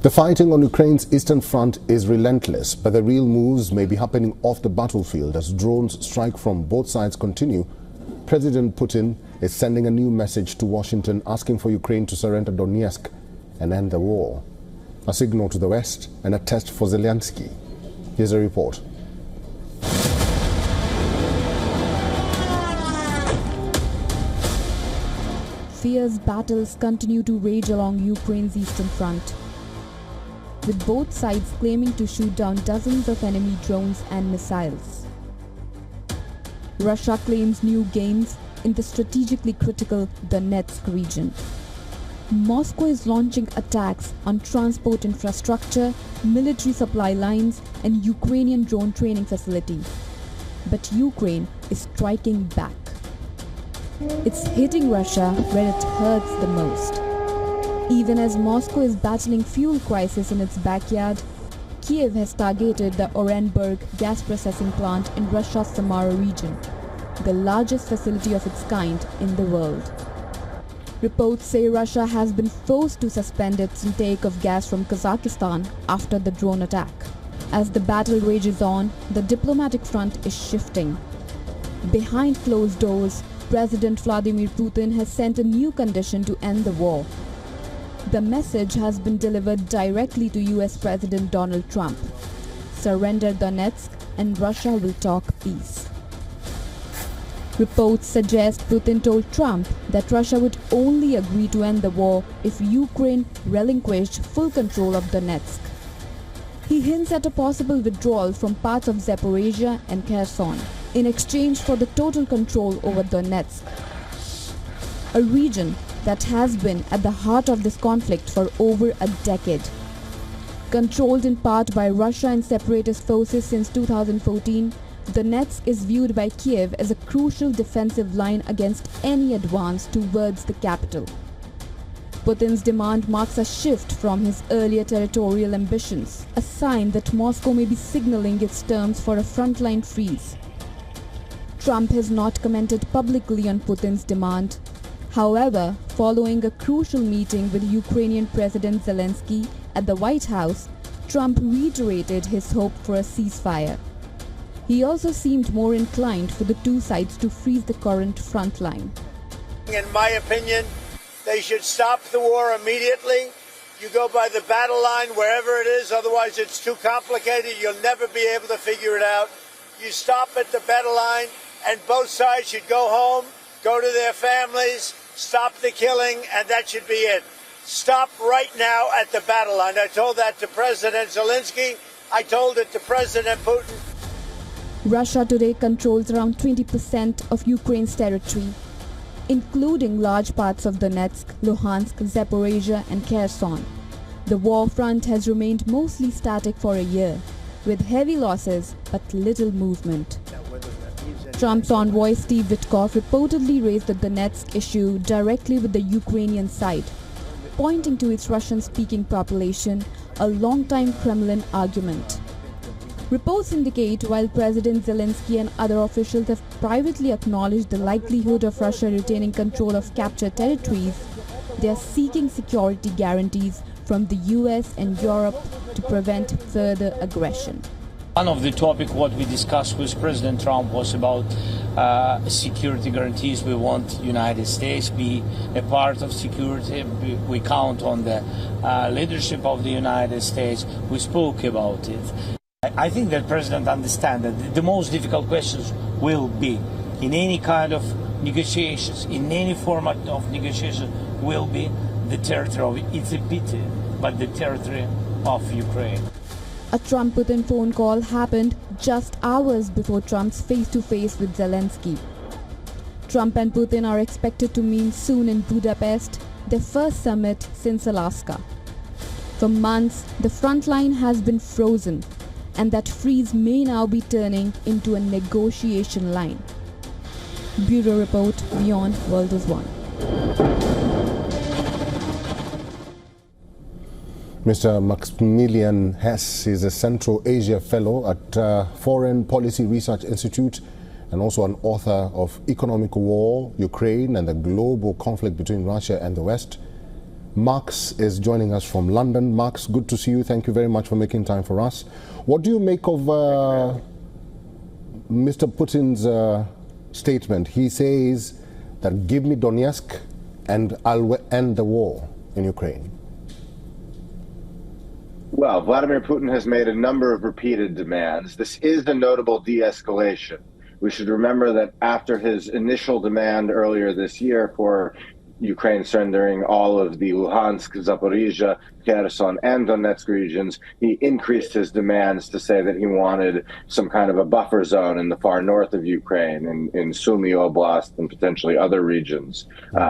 The fighting on Ukraine's eastern front is relentless, but the real moves may be happening off the battlefield as drones strike from both sides continue. President Putin is sending a new message to Washington asking for Ukraine to surrender Donetsk and end the war. A signal to the West and a test for Zelensky. Here's a report. Fierce battles continue to rage along Ukraine's eastern front, with both sides claiming to shoot down dozens of enemy drones and missiles. Russia claims new gains in the strategically critical Donetsk region. Moscow is launching attacks on transport infrastructure, military supply lines, and Ukrainian drone training facilities. But Ukraine is striking back. It's hitting Russia where it hurts the most. Even as Moscow is battling fuel crisis in its backyard, Kiev has targeted the Orenburg gas processing plant in Russia's Samara region, the largest facility of its kind in the world. Reports say Russia has been forced to suspend its intake of gas from Kazakhstan after the drone attack. As the battle rages on, the diplomatic front is shifting. Behind closed doors, President Vladimir Putin has sent a new condition to end the war. The message has been delivered directly to US President Donald Trump. Surrender Donetsk and Russia will talk peace. Reports suggest Putin told Trump that Russia would only agree to end the war if Ukraine relinquished full control of Donetsk. He hints at a possible withdrawal from parts of Zaporizhia and Kherson in exchange for the total control over Donetsk, a region that has been at the heart of this conflict for over a decade. Controlled in part by Russia and separatist forces since 2014, Donetsk is viewed by Kiev as a crucial defensive line against any advance towards the capital. Putin's demand marks a shift from his earlier territorial ambitions, a sign that Moscow may be signaling its terms for a frontline freeze. Trump has not commented publicly on Putin's demand. However, following a crucial meeting with Ukrainian President Zelensky at the White House, Trump reiterated his hope for a ceasefire. He also seemed more inclined for the two sides to freeze the current front line. In my opinion, they should stop the war immediately. You go by the battle line wherever it is, otherwise it's too complicated. You'll never be able to figure it out. You stop at the battle line, and both sides should go home, go to their families, stop the killing, and that should be it. Stop right now at the battle line. I told that to President Zelensky. I told it to President Putin. Russia today controls around 20% of Ukraine's territory, including large parts of Donetsk, Luhansk, Zaporizhia, and Kherson. The war front has remained mostly static for a year, with heavy losses but little movement. Trump's envoy Steve Witkoff reportedly raised the Donetsk issue directly with the Ukrainian side, pointing to its Russian-speaking population, a long-time Kremlin argument. Reports indicate while President Zelensky and other officials have privately acknowledged the likelihood of Russia retaining control of captured territories, they are seeking security guarantees from the US and Europe to prevent further aggression. One of the topics what we discussed with President Trump was about security guarantees. We want United States be a part of security. We count on the leadership of the United States. We spoke about it. I think that President understands that the most difficult questions will be in any kind of negotiations, in any format of negotiation, will be the territory of, it's a pity, but the territory of Ukraine. A Trump-Putin phone call happened just hours before Trump's face-to-face with Zelensky. Trump and Putin are expected to meet soon in Budapest, their first summit since Alaska. For months, the front line has been frozen, and that freeze may now be turning into a negotiation line. Bureau Report, WION World is One. Mr. Maximilian Hess is a Central Asia Fellow at Foreign Policy Research Institute and also an author of Economic War, Ukraine and the Global Conflict Between Russia and the West. Max is joining us from London. Max, good to see you. Thank you very much for making time for us. What do you make of Mr. Putin's statement? He says that give me Donetsk and I'll end the war in Ukraine. Well, Vladimir Putin has made a number of repeated demands. This is a notable de-escalation. We should remember that after his initial demand earlier this year for Ukraine surrendering all of the Luhansk, Zaporizhia, Kherson, and Donetsk regions, he increased his demands to say that he wanted some kind of a buffer zone in the far north of Ukraine, in Sumy Oblast, and potentially other regions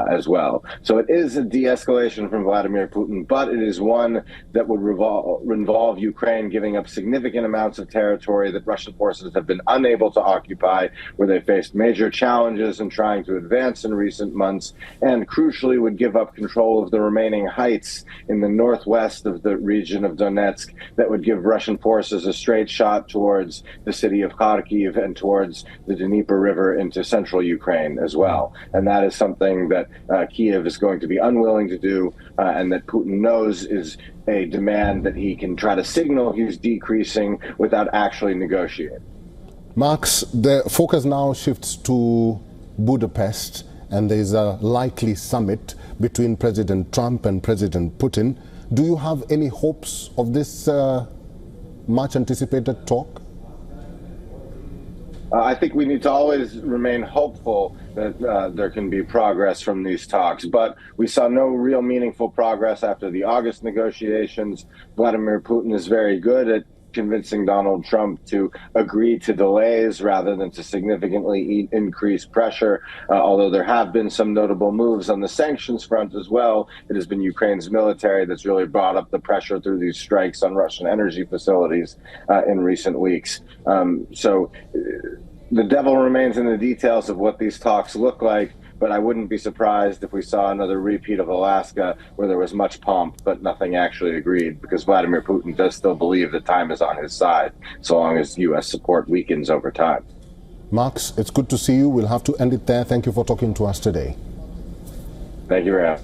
as well. So it is a de-escalation from Vladimir Putin, but it is one that would involve Ukraine giving up significant amounts of territory that Russian forces have been unable to occupy, where they faced major challenges in trying to advance in recent months, and crucially would give up control of the remaining heights in the northwest of the region of Donetsk that would give Russian forces a straight shot towards the city of Kharkiv and towards the Dnieper River into central Ukraine as well. And that is something that Kiev is going to be unwilling to do, and that Putin knows is a demand that he can try to signal he's decreasing without actually negotiating. Max, the focus now shifts to Budapest, and there is a likely summit between President Trump and President Putin. Do you have any hopes of this much anticipated talk? I think we need to always remain hopeful that there can be progress from these talks, but we saw no real meaningful progress after the August negotiations. Vladimir Putin is very good at convincing Donald Trump to agree to delays rather than to significantly increase pressure. Although there have been some notable moves on the sanctions front as well, it has been Ukraine's military that's really brought up the pressure through these strikes on Russian energy facilities in recent weeks. So the devil remains in the details of what these talks look like, but I wouldn't be surprised if we saw another repeat of Alaska where there was much pomp but nothing actually agreed, because Vladimir Putin does still believe that time is on his side, so long as U.S. support weakens over time. Max, it's good to see you. We'll have to end it there. Thank you for talking to us today. Thank you, Ralph.